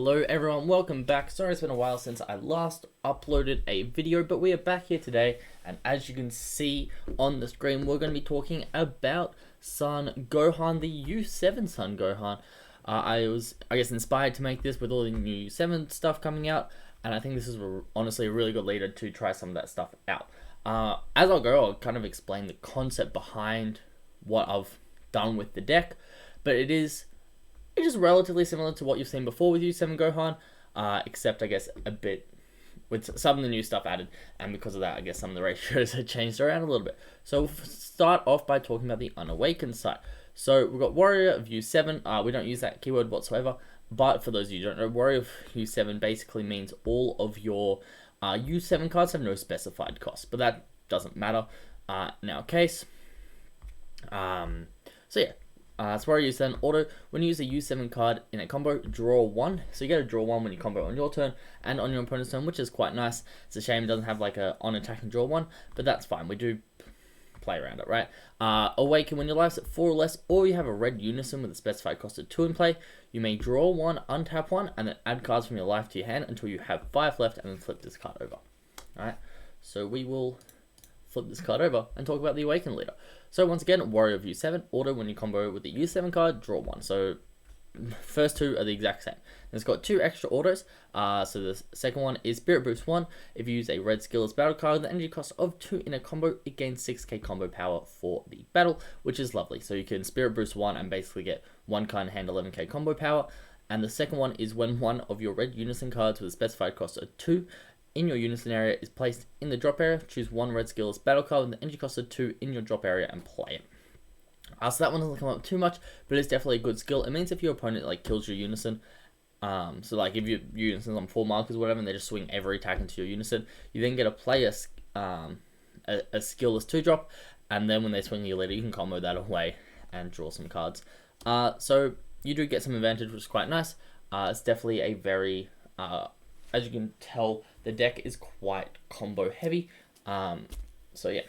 Hello everyone, welcome back. Sorry it's been a while since I last uploaded a video, but we are back here today, and as you can see on the screen, we're going to be talking about Son Gohan, the U7 Son Gohan. I was, inspired to make this with all the new U7 stuff coming out, and I think this is honestly a really good leader to try some of that stuff out. As I'll go, I'll kind of explain the concept behind what I've done with the deck, but it is relatively similar to what you've seen before with U7 Gohan, except I guess a bit with some of the new stuff added, and because of that I guess some of the ratios have changed around a little bit. So we'll start off by talking about the Unawakened side. So we've got Warrior of U7, we don't use that keyword whatsoever, but for those of you who don't know, Warrior of U7 basically means all of your U7 cards have no specified cost, but that doesn't matter in our case. So yeah. It's Warrior U7 auto. When you use a U7 card in a combo, draw one. So you get to draw one when you combo on your turn and on your opponent's turn, which is quite nice. It's a shame it doesn't have like a on attack and draw one, but that's fine. We do play around it, right? Awaken when your life's at 4 or less, or you have a red unison with a specified cost of 2 in play. You may draw one, untap one, and then add cards from your life to your hand until you have 5 left, and then flip this card over. Alright, so we will flip this card over and talk about the Awakened leader. So once again, Warrior of U7, auto when you combo with the U7 card, draw one. So first two are the exact same. And it's got 2 extra autos. So the second one is Spirit Boost 1. If you use a red skillless battle card, the energy cost of 2 in a combo, it gains 6k combo power for the battle, which is lovely. So you can Spirit Boost 1 and basically get 1 card in hand 11k combo power. And the second one is when one of your red unison cards with a specified cost of 2 in your unison area is placed in the drop area, choose 1 red skillless battle card with the energy cost of 2 in your drop area and play it. So that one doesn't come up too much, but it's definitely a good skill. It means if your opponent like kills your unison, so like if your unison's on 4 markers or whatever, and they just swing every attack into your unison, you then get to play a skillless 2-drop, and then when they swing your leader, you can combo that away and draw some cards. So you do get some advantage, which is quite nice. It's definitely a very as you can tell, the deck is quite combo heavy. So yeah,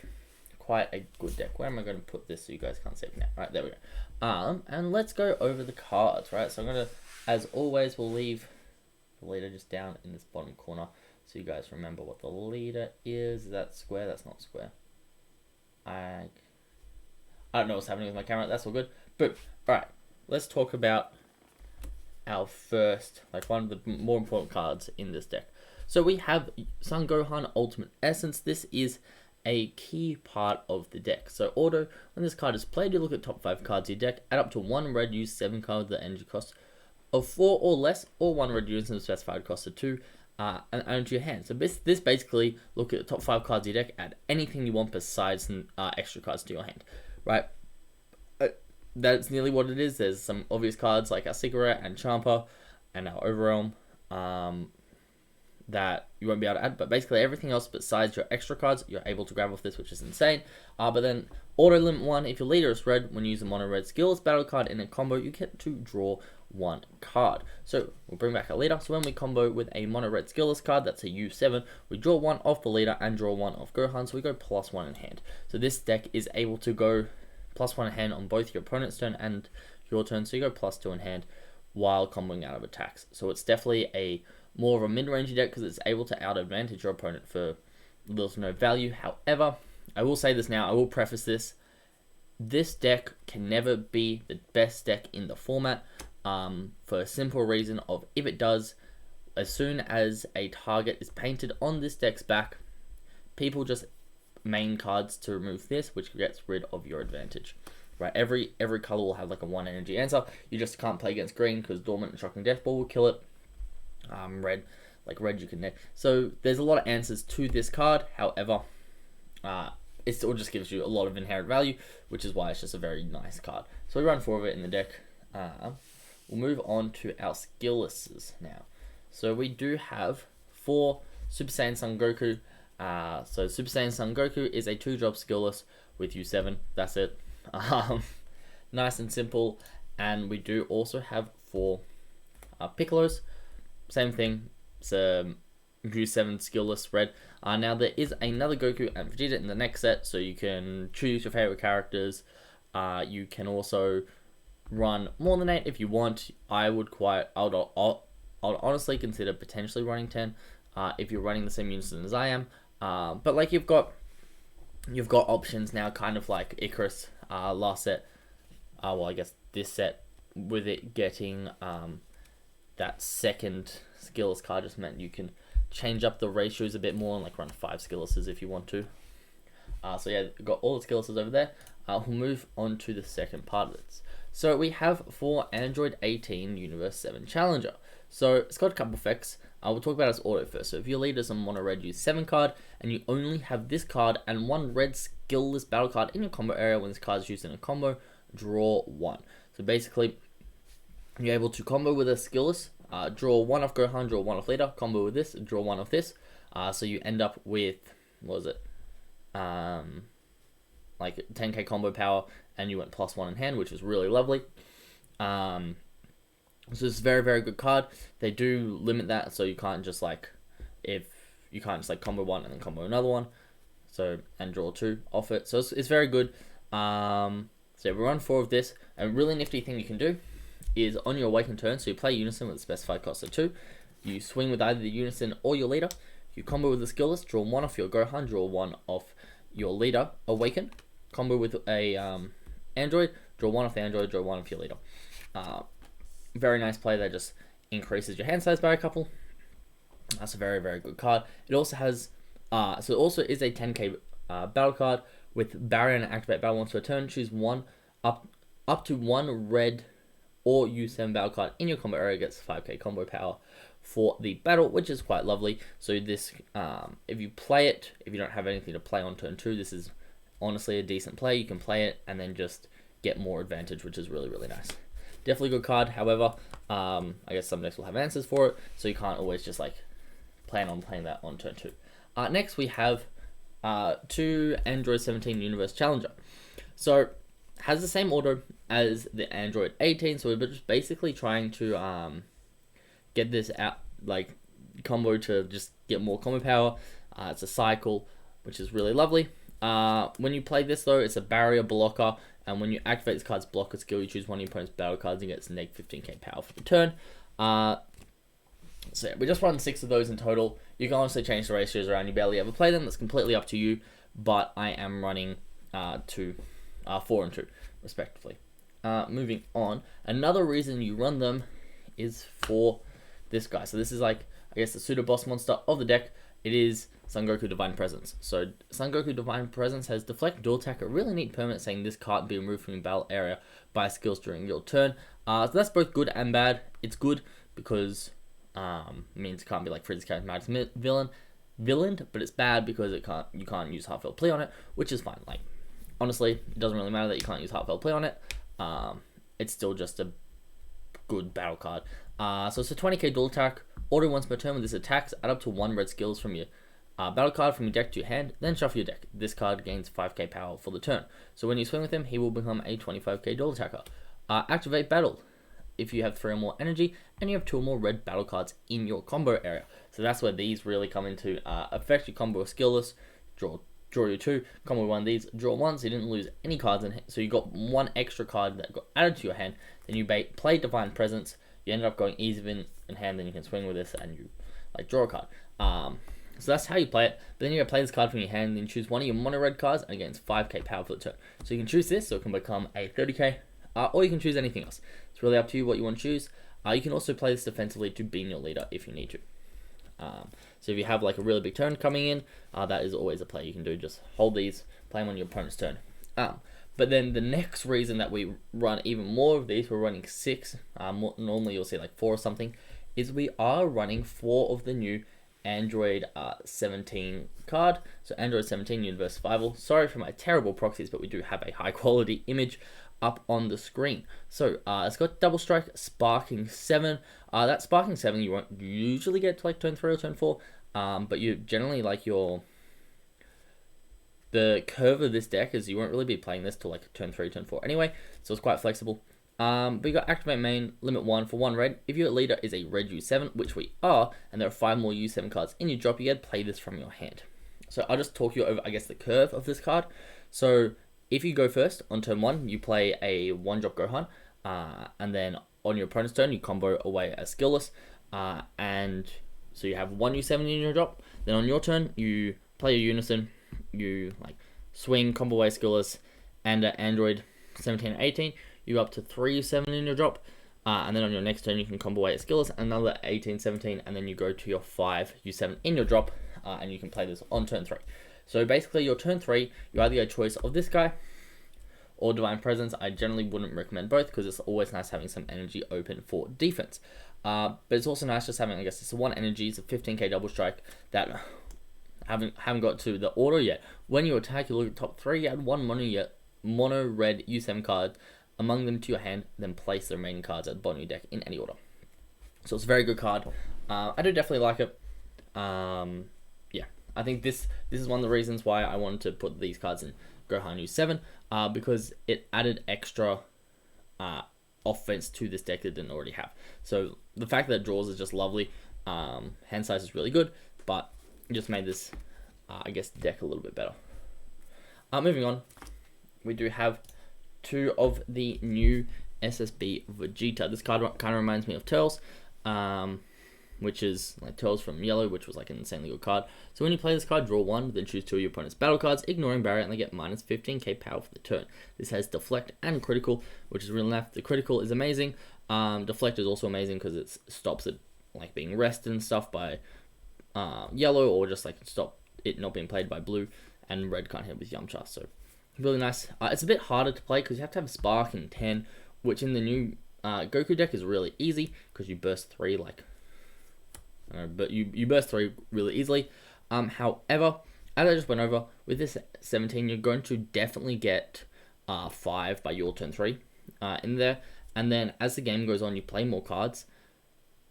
quite a good deck. Where am I going to put this so you guys can't see it now? Right, there we go. And let's go over the cards, right? So I'm going to, as always, we'll leave the leader just down in this bottom corner so you guys remember what the leader is. Is that square? That's not square. I don't know what's happening with my camera. That's all good. But, alright, let's talk about our first, like one of the more important cards in this deck. So we have Son Gohan Ultimate Essence. This is a key part of the deck. So auto, when this card is played, you look at top 5 cards of your deck, add up to 1 red U7 card with the energy cost of 4 or less, or 1 red unison with specified cost of 2, and add it to your hand. So this basically, look at the top 5 cards of your deck, add anything you want besides some extra cards to your hand, right? That's nearly what it is. There's some obvious cards like our Cigarette and Champa and our Overrealm that you won't be able to add, but basically everything else besides your extra cards you're able to grab off this, which is insane. But then auto limit 1, if your leader is red, when you use a mono red skillless battle card in a combo, you get to draw 1 card. So we'll bring back our leader. So when we combo with a mono red skillless card, that's a U7, we draw 1 off the leader and draw 1 off Gohan, so we go +1 in hand. So this deck is able to go +1 in hand on both your opponent's turn and your turn, so you go +2 in hand while comboing out of attacks. So it's definitely a more of a mid-range deck because it's able to out-advantage your opponent for little to no value. However, I will say this now, I will preface this. This deck can never be the best deck in the format for a simple reason of if it does, as soon as a target is painted on this deck's back, people just main cards to remove this, which gets rid of your advantage, right? Every color will have like a 1 energy answer. You just can't play against green because Dormant and Shocking Death Ball will kill it. Red you can net. So there's a lot of answers to this card. However, it still just gives you a lot of inherent value, which is why it's just a very nice card. So we run 4 of it in the deck. We'll move on to our skilllesses now. So we do have 4 Super Saiyan Son Goku. So Super Saiyan Son Goku is a 2-drop skillless with U7. That's it. Nice and simple. And we do also have 4 Piccolos. Same thing. It's a U7 skillless red. Now there is another Goku and Vegeta in the next set, so you can choose your favorite characters. You can also run more than 8 if you want. I'll honestly consider potentially running 10 if you're running the same unison as I am. But like you've got options now, kind of like Icarus last set. Well, I guess this set, with it getting that second skillless card, just meant you can change up the ratios a bit more and like run 5 skilllesses if you want to. So yeah, we've got all the skilllesses over there. We'll move on to the second part of this. So we have for Android 18 Universe 7 Challenger. So it's got a couple effects. We'll talk about its auto first. So if your leader's a mono red use 7 card and you only have this card and 1 red skillless battle card in your combo area when this card is used in a combo, draw 1. So basically, you're able to combo with a skillless, draw 1 off Gohan, draw 1 off leader, combo with this, draw 1 off this. So you end up with, what was it? Like 10k combo power, and you went +1 in hand, which is really lovely. So it's a very, very good card. They do limit that, so you can't just like, combo 1 and then combo another one. So, and draw 2 off it. So it's very good. So we run 4 of this. A really nifty thing you can do is on your awakened turn, so you play Unison with a specified cost of 2. You swing with either the Unison or your leader. You combo with the skillless, draw 1 off your Gohan, draw 1 off your leader, awaken. Combo with a Android, draw 1 off the Android, draw 1 off your leader. Very nice play that just increases your hand size by a couple. That's a very, very good card. It also has, so it also is a 10k battle card with barrier and activate battle once per turn. Choose one up to 1 red or U7 battle card in your combo area, gets 5k combo power for the battle, which is quite lovely. So this, if you play it, if you don't have anything to play on turn 2, this is honestly a decent play. You can play it and then just get more advantage, which is really, really nice. Definitely a good card. However, I guess some decks will have answers for it, so you can't always just like plan on playing that on turn 2. Next we have 2 Android 17 Universe Challenger. So has the same order as the Android 18, so we're just basically trying to get this out, like combo to just get more combo power. It's a cycle, which is really lovely. When you play this though, it's a barrier blocker, and when you activate this card's blocker skill, you choose one of your opponent's battle cards and gets -15k power for the turn. So yeah, we just run 6 of those in total. You can honestly change the ratios around, you barely ever play them, that's completely up to you, but I am running 4 and 2 respectively. Moving on, another reason you run them is for this guy. So this is like, I guess, the pseudo boss monster of the deck. It is Son Goku Divine Presence. So Son Goku Divine Presence has Deflect, Dual Attack, a really neat permanent saying this card be removed from your battle area by skills during your turn. So that's both good and bad. It's good because it means it can't be like Frizz's Charismatic Villain, but it's bad because you can't use Heartfelt Plea on it, which is fine. Like, honestly, it doesn't really matter that you can't use Heartfelt Plea on it. It's still just a good battle card. So it's a 20k dual attack. Auto once per turn with this attacks, add up to 1 red skills from your battle card from your deck to your hand, then shuffle your deck. This card gains 5k power for the turn. So when you swing with him, he will become a 25k dual attacker. Activate battle if you have 3 or more energy and you have 2 or more red battle cards in your combo area. So that's where these really come into effect. You combo with skillless, draw your 2, combo with one of these, draw 1, so you didn't lose any cards in hand. So you got 1 extra card that got added to your hand. Then you play Divine Presence. You ended up going easy in hand, then you can swing with this and you like draw a card. So that's how you play it. But then you gotta play this card from your hand, and then choose one of your mono red cards and it gains 5k power for the turn. So you can choose this, so it can become a 30k, or you can choose anything else. It's really up to you what you want to choose. You can also play this defensively to beam your leader if you need to. So if you have like a really big turn coming in, that is always a play you can do. Just hold these, play them on your opponent's turn. But then the next reason that we run even more of these, we're running 6, normally you'll see like 4 or something, is we are running 4 of the new Android 17 card. So Android 17 Universe Survival. Sorry for my terrible proxies, but we do have a high quality image up on the screen. So it's got Double Strike, Sparking 7. That Sparking 7 you won't usually get to like turn 3 or turn 4, but you generally like the curve of this deck is you won't really be playing this till like turn 3, turn 4 anyway, so it's quite flexible. But you got Activate Main, limit 1 for 1 red. If your leader is a red U7, which we are, and there are 5 more U7 cards in your drop, you get to play this from your hand. So I'll just talk you over, I guess, the curve of this card. So if you go first on turn 1, you play a 1-drop Gohan, and then on your opponent's turn, you combo away a skillless. and so you have one U7 in your drop. Then on your turn, you play your Unison, you like swing, combo away skillless, and Android 17 and 18. You go up to 3 U7 in your drop, and then on your next turn, you can combo away skillless, another 18, 17, and then you go to your 5 U7 in your drop, and you can play this on turn 3. So basically, your turn 3, you either get a choice of this guy or Divine Presence. I generally wouldn't recommend both because it's always nice having some energy open for defense. But it's also nice just having, I guess, it's a 1 energy, it's a 15k double strike that haven't got to the auto yet. When you attack, you look at top 3, you add 1 mono red U7 card among them to your hand, then place the remaining cards at the bottom of your deck in any order. So it's a very good card. I do definitely like it. Yeah, I think this is one of the reasons why I wanted to put these cards in Gohan U7, because it added extra offense to this deck that it didn't already have. So the fact that it draws is just lovely. Hand size is really good, but it just made this, I guess, deck a little bit better. Moving on, we do have 2 of the new Ssb Vegeta. This card kind of reminds me of Turles, which is like Turles from Yellow, which was like an insanely good card. So when you play this card, draw 1, then choose 2 of your opponent's battle cards, ignoring barrier, and they get minus 15k power for the turn. This has Deflect and Critical, which is really nice. The Critical is amazing. Deflect is also amazing because it stops it like being rested and stuff by Yellow, or just like stop it not being played by Blue, and Red can't hit with Yamcha. So really nice. It's a bit harder to play because you have to have Spark and 10, which in the new Goku deck is really easy because you burst 3 like. But you burst 3 really easily. However, as I just went over, with this 17, you're going to definitely get 5 by your turn 3 in there. And then as the game goes on, you play more cards,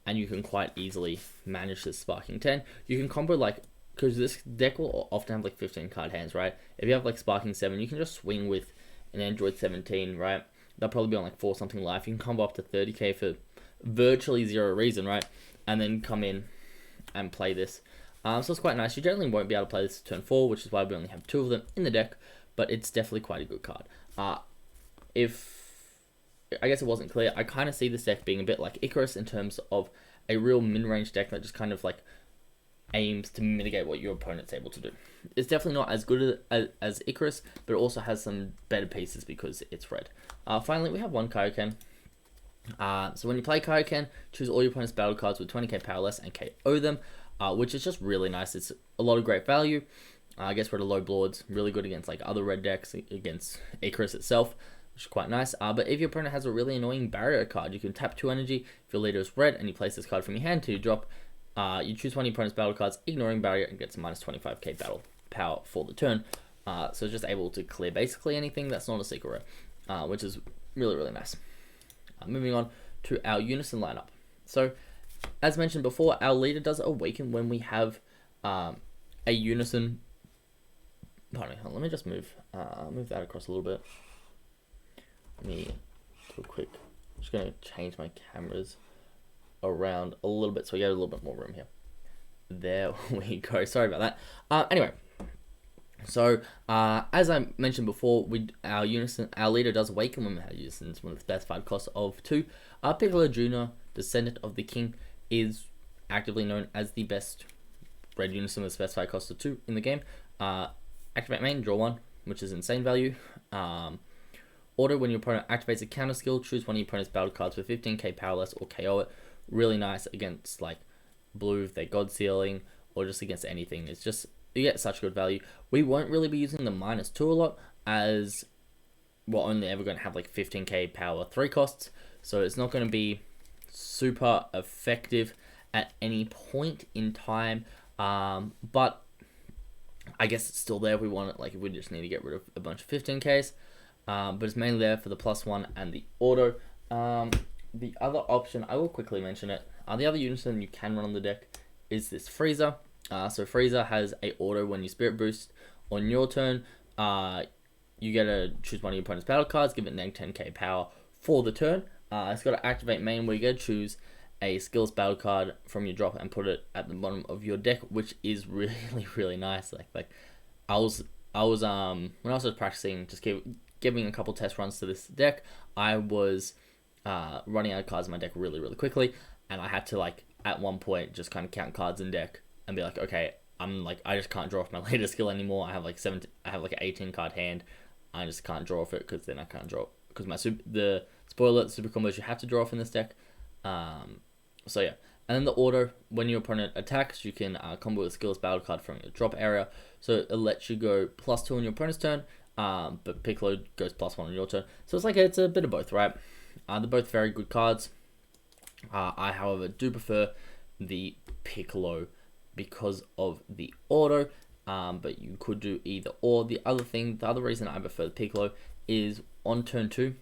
and you can quite easily manage this Sparking 10. You can combo like, because this deck will often have like 15 card hands, right? If you have like Sparking 7, you can just swing with an Android 17, right? They'll probably be on like 4 something life. You can combo up to 30k for virtually 0 reason, right? And then come in and play this. So it's quite nice. You generally won't be able to play this turn 4, which is why we only have 2 of them in the deck, but it's definitely quite a good card. If I guess it wasn't clear, I kind of see this deck being a bit like Icarus in terms of a real min-range deck that just kind of like aims to mitigate what your opponent's able to do. It's definitely not as good as Icarus, but it also has some better pieces because it's red. Finally, we have one Kaioken. So when you play Kaioken, choose all your opponent's battle cards with 20k power less and KO them, which is just really nice. It's a lot of great value. I guess rid of low Lords, really good against like other red decks, against Icarus itself, which is quite nice. But if your opponent has a really annoying barrier card, you can tap 2 energy. If your leader is red and you place this card from your hand to drop, you choose one of your opponent's battle cards, ignoring barrier, and gets minus 25k battle power for the turn. So it's just able to clear basically anything that's not a secret rare, which is really, really nice. Moving on to our Unison lineup. So, as mentioned before, our leader does awaken when we have a Unison. Pardon me. Let me just move that across a little bit. Let me do a quick. I'm just going to change my cameras around a little bit so we get a little bit more room here. There we go. Sorry about that. Anyway. So, as I mentioned before, our leader does awaken when we have Unison. It's one of the specified costs of 2. Piccolo Jr., Descendant of the King, is actively known as the best red Unison with specified cost of 2 in the game. Activate main, draw 1, which is insane value. Order, when your opponent activates a counter skill, choose one of your opponent's battle cards with 15k power less or KO it. Really nice against like Blue if they're God Sealing, or just against anything. It's just, you get such good value. We won't really be using the -2 a lot, as we're only ever going to have like 15k power 3 costs, so it's not going to be super effective at any point in time, but I guess it's still there if we want it, like if we just need to get rid of a bunch of 15ks, but it's mainly there for the +1 and the auto. The other option, I will quickly mention it, the other Unison you can run on the deck is this Frieza. So Frieza has a auto when you Spirit Boost on your turn. You get to choose one of your opponent's battle cards, give it -10k power for the turn. It's got to activate main, where you get to choose a skills battle card from your drop and put it at the bottom of your deck, which is really, really nice. Like I was when I was just practicing, just giving a couple test runs to this deck, I was running out of cards in my deck really, really quickly, and I had to like at one point just kind of count cards in deck and be like, okay, I just can't draw off my later skill anymore. I have like an 18 card hand. I just can't draw off it because then I can't draw, because the spoiler super combos you have to draw off in this deck. So yeah, and then the order, when your opponent attacks, you can combo a skillless battle card from your drop area. So it lets you go +2 on your opponent's turn, but Piccolo goes +1 on your turn. So it's a bit of both, right? They're both very good cards. I, however, do prefer the Piccolo because of the auto, but you could do either or. The other reason I prefer the Piccolo is on turn 2,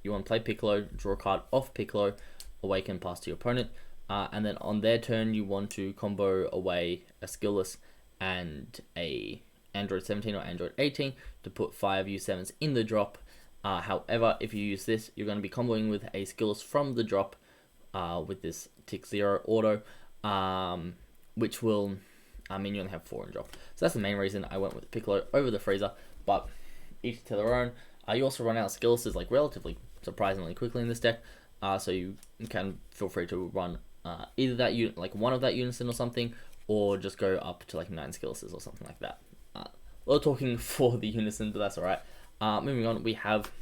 you want to play Piccolo, draw a card off Piccolo, awaken, pass to your opponent, and then on their turn you want to combo away a skillless and a Android 17 or Android 18 to put 5 U7s in the drop. However, if you use this, you're going to be comboing with a skillless from the drop with this tick 0 auto, which will mean you only have 4 in drop. So that's the main reason I went with Piccolo over the Frieza, but each to their own. You also run out of skilllesses like relatively surprisingly quickly in this deck, so you can feel free to run either that like one of that unison or something, or just go up to like 9 skilllesses or something like that. We're talking for the unison, but that's alright. Moving on, we have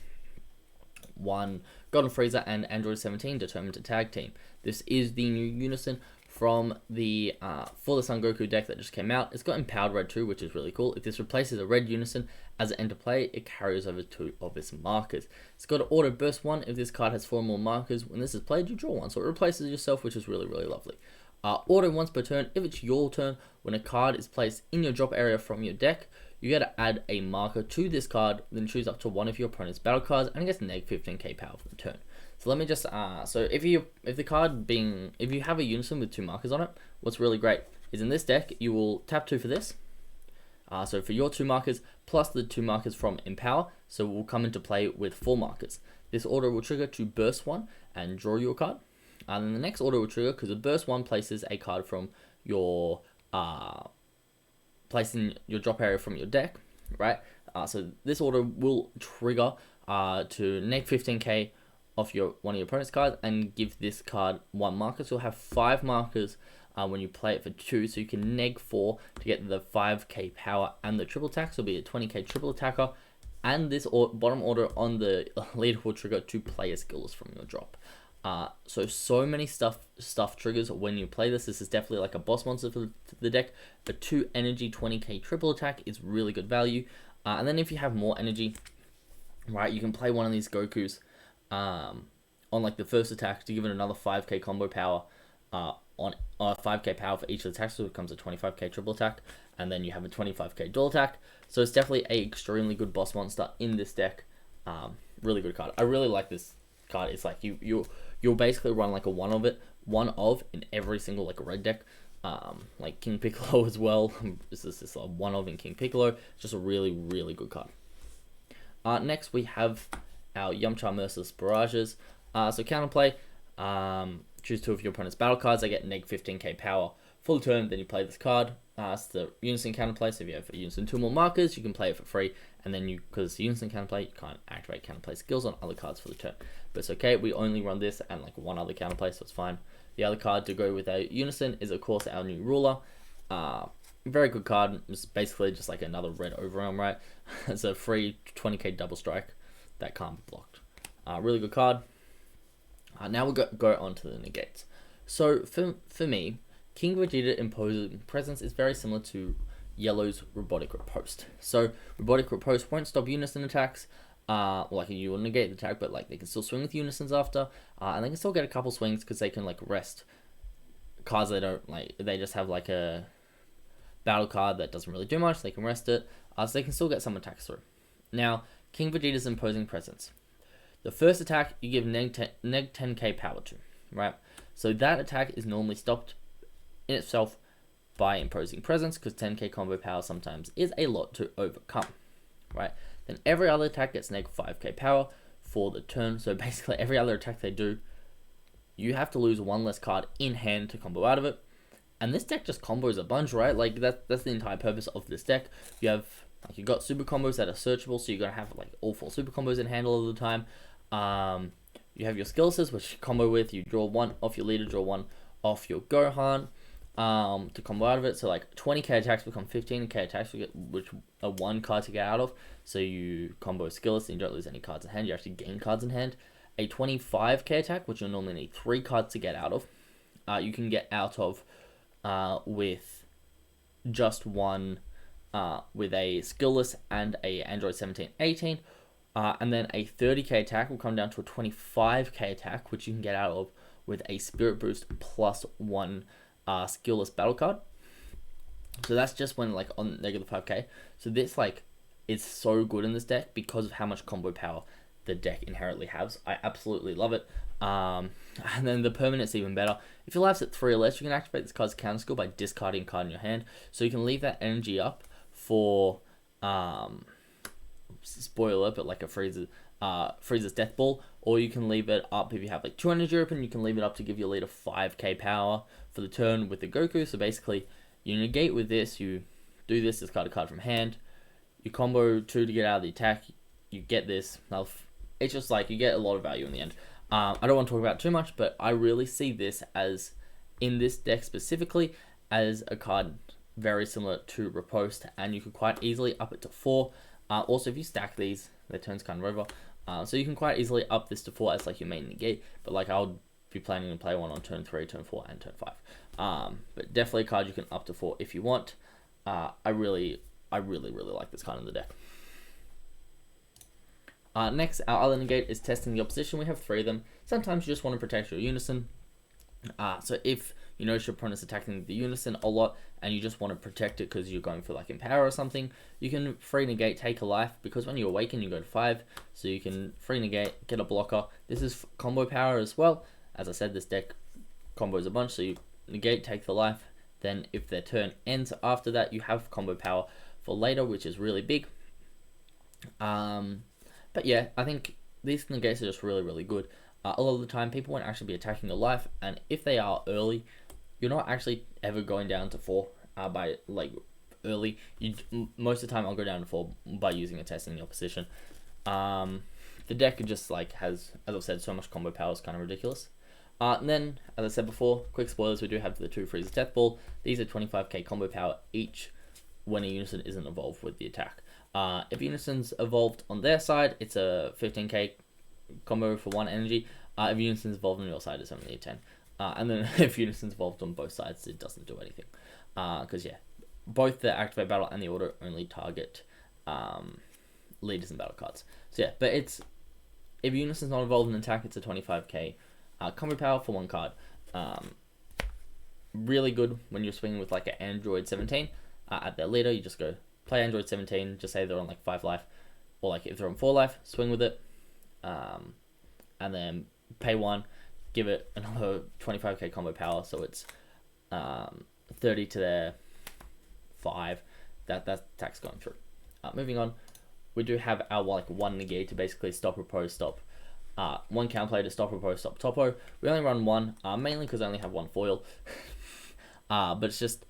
one Golden Frieza and Android 17 determined to tag team. This is the new unison from the for the Son Goku deck that just came out. It's got empowered red too, which is really cool. If this replaces a red unison as it enter play, it carries over 2 of its markers. It's got an auto burst 1. If this card has 4 more markers, when this is played, you draw 1, so it replaces yourself, which is really, really lovely. Auto once per turn. If it's your turn, when a card is placed in your drop area from your deck, you got to add a marker to this card, then choose up to one of your opponent's battle cards, and it gets -15k power for the turn. So let me just so if you have a unison with 2 markers on it, what's really great is in this deck you will tap 2 for this. So for your 2 markers plus the 2 markers from Empower, so we'll come into play with 4 markers. This order will trigger to burst 1 and draw your card. And then the next order will trigger because the burst 1 places a card from your place in your drop area from your deck, right? So this order will trigger to -15k off one of your opponent's cards and give this card 1 marker. So you'll have 5 markers when you play it for 2, so you can -4 to get the 5k power and the triple attack, so it'll be a 20k triple attacker, and this bottom order on the leader will trigger to play a skillless from your drop. So many stuff triggers when you play this. This is definitely like a boss monster for the deck. The 2 energy 20k triple attack is really good value. And then if you have more energy, right, you can play one of these Gokus on like the first attack to give it another 5k combo power on 5k power for each of the attacks, so it becomes a 25k triple attack, and then you have a 25k dual attack. So it's definitely a extremely good boss monster in this deck. Really good card. I really like this card. It's like you'll basically run like a one of in every single like red deck, like King Piccolo as well. This is just a one of in King Piccolo. It's just a really, really good card. Next we have our Yamcha Merciless Barrages. So counterplay, choose 2 of your opponent's battle cards. They get -15k power full turn. Then you play this card. It's the unison counterplay. So if you have a unison 2 more markers, you can play it for free. And then because it's unison counterplay, you can't activate counterplay skills on other cards for the turn. But it's okay. We only run this and like 1 other counterplay, so it's fine. The other card to go with our unison is of course our new ruler. Very good card. It's basically just like another red overwhelm, right? It's a free 20k double strike that can't be blocked. Really good card. Now we'll go on to the negates. So for me, King Vegeta Imposing Presence is very similar to Yellow's Robotic Riposte. So Robotic Riposte won't stop unison attacks. Like you will negate the attack, but like they can still swing with unisons after, and they can still get a couple swings because they can like rest cards they don't like. They just have like a battle card that doesn't really do much. They can rest it, so they can still get some attacks through. Now, King Vegeta's Imposing Presence. The first attack you give -10k power to, right? So that attack is normally stopped in itself by Imposing Presence because 10k combo power sometimes is a lot to overcome, right? Then every other attack gets -5k power for the turn. So basically every other attack they do, you have to lose 1 less card in hand to combo out of it. And this deck just combos a bunch, right? Like that's the entire purpose of this deck. You have like you got super combos that are searchable, so you're gonna have like all 4 super combos in hand all of the time. You have your skillsets which you combo with. You draw 1 off your leader, draw 1 off your Gohan to combo out of it. So like 20k attacks become 15k attacks, which are 1 card to get out of. So you combo Skillless and you don't lose any cards in hand. You actually gain cards in hand. A 25k attack, which you'll normally need 3 cards to get out of. You can get out of with just one, with a Skillless and a Android 1718. And then a 30k attack will come down to a 25k attack, which you can get out of with a Spirit Boost plus 1 Skillless battle card. So that's just when like on negative 5k. So this like is so good in this deck because of how much combo power the deck inherently has. I absolutely love it. And then the permanent's even better. If your life's at 3 or less, you can activate this card's counter skill by discarding a card in your hand. So you can leave that energy up for spoiler, but like a Frieza's Death Ball, or you can leave it up if you have like 2 energy open. You can leave it up to give your leader 5k power for the turn with the Goku. So basically, you negate with this. You do this, discard a card from hand. You combo 2 to get out of the attack. You get this. Now, it's just like you get a lot of value in the end. I don't want to talk about it too much, but I really see this as, in this deck specifically, as a card very similar to Riposte, and you could quite easily up it to 4. Also, if you stack these, their turn's kind of over. So you can quite easily up this to 4 as like your main negate, but like I'll be planning to play one on turn 3, turn 4, and turn 5. But definitely a card you can up to 4 if you want. I really like this card in the deck. Next, our other negate is testing the opposition. We have 3 of them. Sometimes you just want to protect your Unison. So if you notice your opponent's attacking the Unison a lot and you just want to protect it because you're going for like Empower or something, you can free negate, take a life, because when you awaken you go to 5, so you can free negate, get a blocker. This is combo power as well. As I said, this deck combos a bunch, so you negate, take the life, then if their turn ends after that, you have combo power for later, which is really big. But yeah, I think these negates are just really good. A lot of the time, people won't actually be attacking the life, and if they are early, you're not actually ever going down to 4 by like early. Most of the time, I'll go down to 4 by using a testing the opposition. The deck just like has, as I've said, so much combo power, is kind of ridiculous. And then, as I said before, quick spoilers, we do have the 2 Frieza's Death Ball. These are 25k combo power each when a Unison isn't evolved with the attack. If Unison's evolved on their side, it's a 15k combo for 1 energy. If Unison's evolved on your side, it's only a 10. And then if Unison's evolved on both sides, it doesn't do anything. Because yeah, both the Activate Battle and the Auto only target leaders and battle cards. So yeah, but it's, if Unison's not evolved in attack, it's a 25k combo power for 1 card. Really good when you're swinging with like an Android 17 at their leader. You just go play Android 17, just say they're on like 5 life, or like if they're on 4 life, swing with it, and then pay 1, give it another 25k combo power, so it's 30 to their 5. That attack's going through. Moving on, we do have our like 1 negate to basically stop Repose, stop 1 counterplay to stop Repose, stop Topo. We only run 1, mainly because I only have 1 foil. But it's just,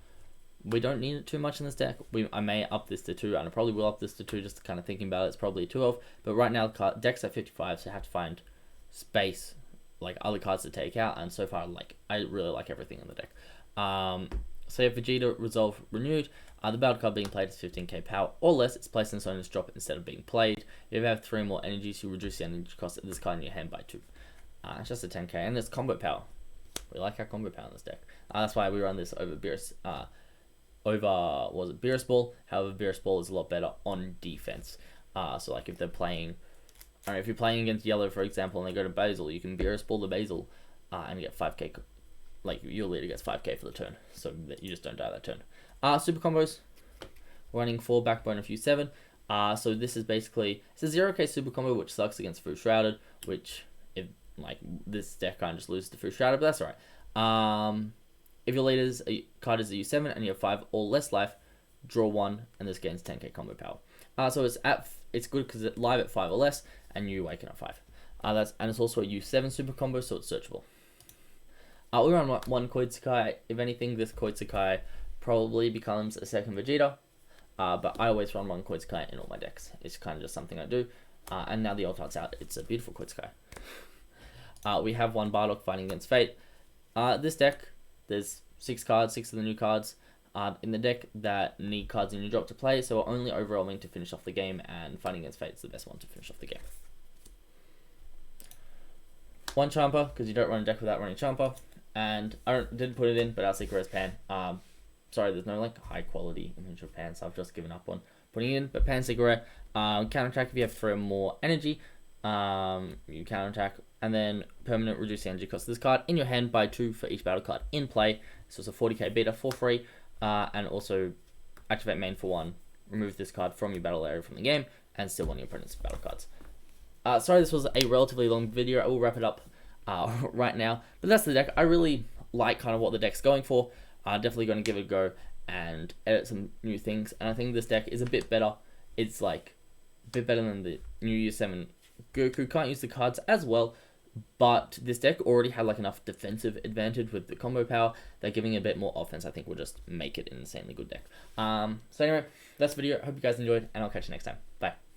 we don't need it too much in this deck. I may up this to 2, and I probably will up this to 2, just kind of thinking about it. It's probably a 2 of, but right now the deck's at 55, so I have to find space, like other cards to take out, and so far, like, I really like everything in the deck. So yeah, Vegeta Resolve Renewed. The battle card being played is 15k power or less. It's placed in its owner's drop instead of being played. If you have 3 more energies, you reduce the energy cost of this card in your hand by 2. It's just a 10k, and it's combo power. We like our combo power in this deck. That's why we run this over Beerus. Beerus Ball. However, Beerus Ball is a lot better on defense. So like if they're playing, I don't know, if you're playing against Yellow, for example, and they go to Basil, you can Beerus Ball the Basil and get 5k. Like your leader gets 5k for the turn, so that you just don't die that turn. Super combos, running 4 Backbone of U7. So this is basically, it's a 0k super combo, which sucks against Fu Shrouded, which if like this deck kind of just loses to Fu Shrouded, but that's alright. If your leader's card is a U7 and you have 5 or less life, draw 1, and this gains 10k combo power. So it's good because it's live at 5 or less, and you awaken at 5. And it's also a U7 super combo, so it's searchable. We run 1 Koitsukai. If anything, this Koitsukai probably becomes a 2nd Vegeta. But I always run 1 Koitsukai in all my decks. It's kind of just something I do. And now the Ultimate's out. It's a beautiful Koitsukai. We have 1 Bardock fighting against Fate. This deck, There's 6 cards, 6 of the new cards in the deck that need cards in your drop to play, so only overwhelming to finish off the game, and Fighting Against Fate is the best one to finish off the game. 1 Champa, because you don't run a deck without running Champa, and I didn't put it in, but our Secret Rose Pan. Sorry, there's no like high quality image of Pan, so I've just given up on putting it in, but Pan Secret Rare. Counterattack if you have 3 or more energy, you counterattack, and then permanent reduce the energy cost of this card in your hand by 2 for each battle card in play. So it's a 40k beta for free, and also activate main for 1. Remove this card from your battle area from the game, and still one of your opponent's battle cards. Sorry, this was a relatively long video. I will wrap it up right now, but that's the deck. I really like kind of what the deck's going for. Definitely going to give it a go and edit some new things, and I think this deck is a bit better. It's like a bit better than the new U7 Goku. Can't use the cards as well, but this deck already had like enough defensive advantage with the combo power that giving it a bit more offense, I think, will just make it an insanely good deck. So anyway, that's the video. I hope you guys enjoyed, and I'll catch you next time. Bye.